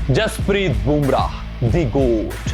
जसप्रीत बुमराह दी गोट।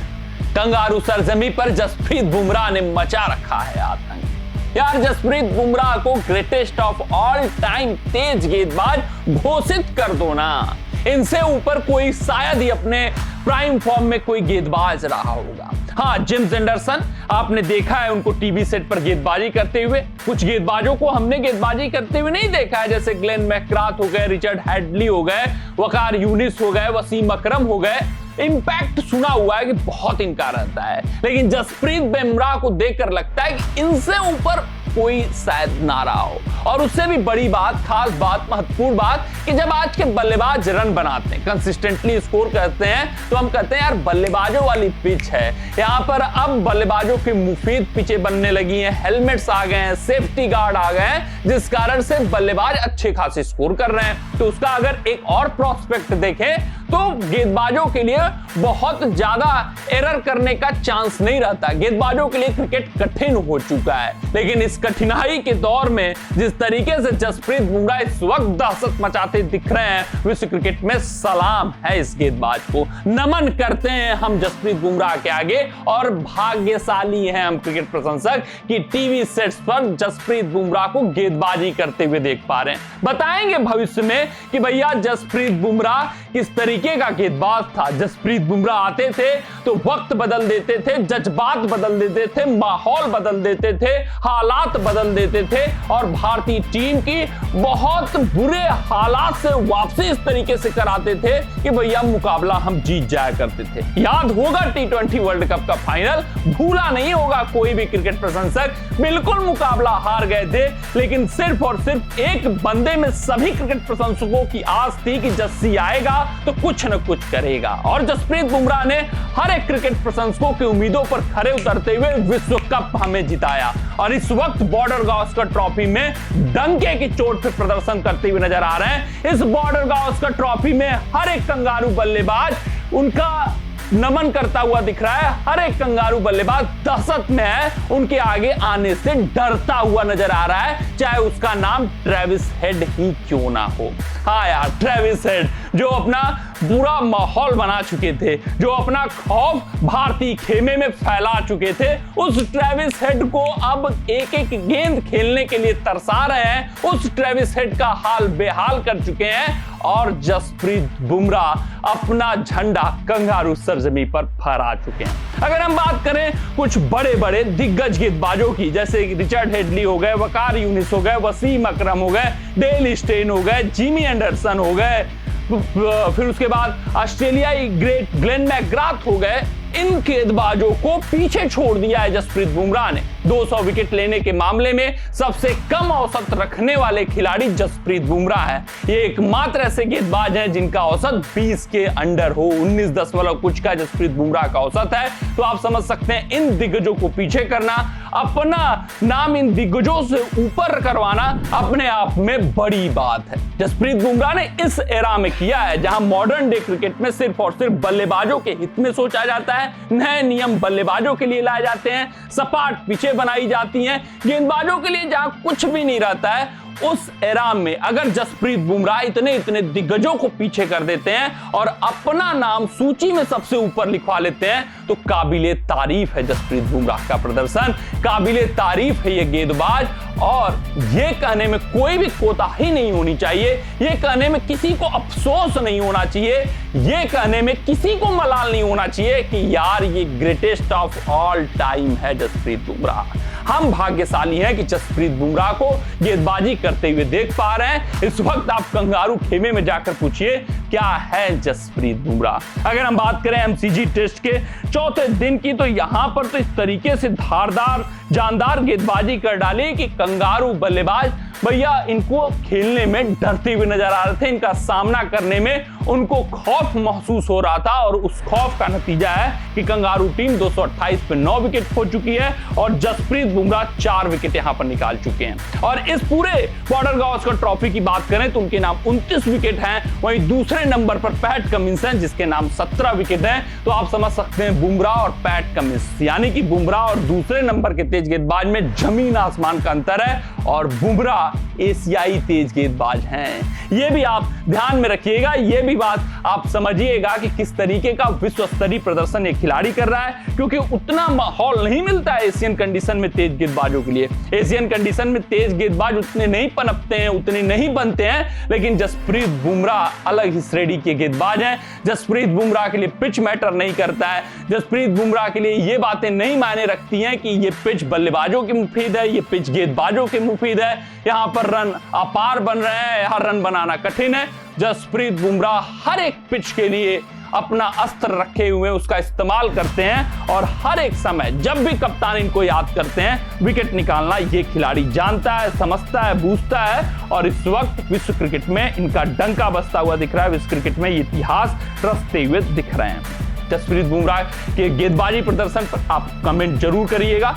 Kangaroo सरजमी पर जसप्रीत बुमराह ने मचा रखा है आतंक। यार जसप्रीत बुमराह को ग्रेटेस्ट ऑफ ऑल टाइम तेज गेंदबाज घोषित कर दो ना। इनसे ऊपर कोई शायद ही अपने प्राइम फॉर्म में कोई गेंदबाज रहा होगा। हाँ, जेम्स एंडरसन आपने देखा है उनको टीवी सेट पर गेंदबाजी करते हुए। कुछ गेंदबाजों को हमने गेंदबाजी करते हुए नहीं देखा है, जैसे ग्लेन मैकग्राथ हो गए, रिचर्ड हैडली हो गए, वकार यूनिस हो गए, वसीम अकरम हो गए। इंपैक्ट सुना हुआ है कि बहुत इनका रहता है, लेकिन जसप्रीत बुमराह को देखकर लगता है कि इनसे ऊपर कोई शायद ना रहा हो। और उससे भी बड़ी बात, खास बात, महत्वपूर्ण बात कि जब आज के बल्लेबाज रन बनाते हैं, कंसिस्टेंटली स्कोर करते हैं, तो हम कहते हैं यार बल्लेबाजों वाली पिच है। यहाँ पर अब बल्लेबाजों की मुफीद पिचें बनने लगी हैं, हेलमेट्स आ गए हैं, सेफ्टी गार्ड आ गए हैं, जिस कारण से बल्लेबाज अच्छे खासे स्कोर कर रहे हैं। तो उसका अगर एक और प्रोस्पेक्ट देखें तो गेंदबाजों के लिए बहुत ज्यादा एरर करने का चांस नहीं रहता। गेंदबाजों के लिए क्रिकेट कठिन हो चुका है, लेकिन इस कठिनाई के दौर में जिस तरीके से जसप्रीत बुमराह इस वक्त दहशत मचाते दिख रहे हैं, विश्व क्रिकेट में सलाम है इस गेंदबाज को। नमन करते हैं हम जसप्रीत बुमराह के आगे, और भाग्यशाली हैं हम क्रिकेट प्रशंसक कि टीवी सेट्स पर जसप्रीत बुमराह को गेंदबाजी करते हुए देख पा रहे हैं। बताएंगे भविष्य में कि भैया जसप्रीत बुमराह किस तरीके का गेंदबाज था। जसप्रीत बुमराह आते थे तो वक्त बदल देते थे, जज्बात बदल देते थे, माहौल बदल देते थे, हालात बदल देते थे, और भारतीय टीम की बहुत बुरे हालात से वापसी इस तरीके से कराते थे कि भैया मुकाबला हम जीत जाया करते थे। याद होगा T20 वर्ल्ड कप का फाइनल, भूला नहीं होगा कोई भी क्रिकेट प्रशंसक। बिल्कुल मुकाबला हार गए थे, लेकिन सिर्फ और सिर्फ एक बंदे में सभी क्रिकेट प्रशंसकों की आस थी कि जस्सी आएगा तो कुछ न कुछ करेगा, और जसप्रीत बुमराह ने हर एक क्रिकेट प्रशंसकों की उम्मीदों पर खरे उतरते हुए विश्व कप हमें जिताया। और इस वक्त बॉर्डर गावस्कर ट्रॉफी में डंके की चोट पे प्रदर्शन करते हुए नजर आ रहे हैं। इस बॉर्डर गावस्कर ट्रॉफी में हर एक कंगारू बल्लेबाज उनका नमन करता हुआ दिख रहा है। हर एक कंगारू बल्लेबाज दहशत में है, उनके आगे आने से डरता हुआ नजर आ रहा है, चाहे उसका नाम ट्रेविस हेड ही क्यों ना हो। हाँ यार, ट्रेविस हेड जो अपना बुरा माहौल बना चुके थे, जो अपना खौफ भारतीय खेमे में फैला चुके थे, उस ट्रेविस हेड को अब एक एक गेंद खेलने के लिए तरसा रहे हैं। उस ट्रेविस हेड का हाल बेहाल कर चुके हैं, और जसप्रीत बुमराह अपना झंडा कंगारू सरजमी पर फहरा चुके हैं। अगर हम बात करें कुछ बड़े बड़े दिग्गज गेंदबाजों की, जैसे रिचर्ड हेडली हो गए, वकार यूनिस हो गए, वसीम अकरम हो गए, डेल स्टेन हो गए, जिमी एंडरसन हो गए, फिर उसके बाद ऑस्ट्रेलियाई ग्रेट ग्लेन मैकग्राथ हो गए, इन गेंदबाजों को पीछे छोड़ दिया है जसप्रीत बुमराह ने। 200 विकेट लेने के मामले में सबसे कम औसत रखने वाले खिलाड़ी जसप्रीत बुमराह है। ये एकमात्र ऐसे गेंदबाज हैं जिनका औसत 20 के अंडर हो। 19 दशमलव कुछ का जसप्रीत बुमराह का औसत है। तो आप समझ सकते हैं इन दिग्गजों को पीछे करना, अपना नाम इन दिग्गजों से ऊपर करवाना अपने आप में बड़ी बात है। जसप्रीत बुमराह ने इस एरा में किया है जहां मॉडर्न डे क्रिकेट में सिर्फ और सिर्फ बल्लेबाजों के हित में सोचा जाता है। नए नियम बल्लेबाजों के लिए लाए जाते हैं, सपाट पिचें बनाई जाती हैं, गेंदबाजों के लिए जहां कुछ भी नहीं रहता है। उस एरा में अगर जसप्रीत बुमराह इतने दिग्गजों को पीछे कर देते हैं और अपना नाम सूची में सबसे ऊपर लिखवा लेते हैं, तो काबिले तारीफ है जसप्रीत बुमराह का प्रदर्शन, काबिले तारीफ है ये गेंदबाज। और ये कहने में कोई भी कोताही नहीं होनी चाहिए, ये कहने में किसी को अफसोस नहीं होना चाहिए, ये कहने में किसी को मलाल नहीं होना चाहिए कि यार ये ग्रेटेस्ट ऑफ ऑल टाइम है जसप्रीत बुमराह। हम भाग्यशाली हैं कि जसप्रीत बुमराह को गेंदबाजी करते हुए देख पा रहे हैं। इस वक्त आप कंगारू खेमे में जाकर पूछिए क्या है जसप्रीत बुमराह। अगर हम बात करें एमसीजी टेस्ट के चौथे दिन की, तो यहां पर तो इस तरीके से धारदार जानदार गेंदबाजी कर डाली कि कंगारू बल्लेबाज भैया इनको खेलने में डरते हुए नजर आ रहे थे। इनका सामना करने में उनको खौफ महसूस हो रहा था, और उस खौफ का नतीजा है कि कंगारू टीम 228 पे 9 विकेट खो चुकी है, और जसप्रीत बुमराह 4 विकेट यहां पर निकाल चुके हैं। और इस पूरे बॉर्डर गावस्कर ट्रॉफी की बात करें तो उनके नाम 29 विकेट हैं। वहीं दूसरे नंबर पर पैट कमिंस हैं जिसके नाम 17 विकेट हैं। तो आप समझ सकते हैं बुमराह और पैट कमिंस, यानी कि बुमराह और दूसरे नंबर के तेज गेंदबाज में जमीन आसमान का अंतर है। और बुमराह एशियाई तेज गेंदबाज हैं। ये भी आप ध्यान में रखिएगा, ये भी बात आप समझिएगा कि किस तरीके का विश्व स्तरीय प्रदर्शन ये खिलाड़ी कर रहा है, क्योंकि उतना माहौल नहीं मिलता है एशियन कंडीशन में तेज गेंदबाजों के लिए। एशियन कंडीशन में तेज गेंदबाज उतने नहीं पनपते हैं, उतने नहीं बनते हैं, लेकिन जसप्रीत बुमराह अलग ही श्रेणी के गेंदबाज हैं। जसप्रीत बुमराह के लिए पिच मैटर नहीं करता है। जसप्रीत बुमराह के लिए ये बातें नहीं मायने रखती हैं कि ये पिच बल्लेबाजों के मुफीद है, ये पिच गेंदबाजों के मुफीद है, यहां पर रन अपार बन रहे हैं, यहां रन बनाना कठिन है। जसप्रीत बुमराह हर एक पिच के लिए अपना अस्त्र रखे हुए उसका इस्तेमाल करते हैं, और हर एक समय जब भी कप्तान इनको याद करते हैं, विकेट निकालना ये खिलाड़ी जानता है, समझता है, बूझता है, और इस वक्त विश्व क्रिकेट में इनका डंका बजता हुआ दिख रहा है। विश्व क्रिकेट में ये इतिहास रचते हुए दिख रहे हैं। जसप्रीत बुमराह के गेंदबाजी प्रदर्शन पर आप कमेंट जरूर करिएगा,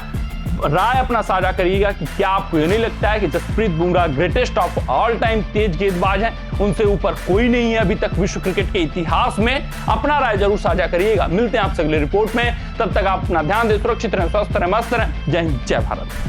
राय अपना साझा करिएगा कि क्या आपको ये नहीं लगता है कि Jasprit Bumrah greatest of all time तेज गेंदबाज हैं, उनसे ऊपर कोई नहीं है अभी तक विश्व क्रिकेट के इतिहास में। अपना राय जरूर साझा करिएगा। मिलते हैं आपसे अगले रिपोर्ट में, तब तक आप अपना ध्यान दें, सुरक्षित रहें, स्वस्थ रहें, मस्त रहें। जय हिंद, जय भारत।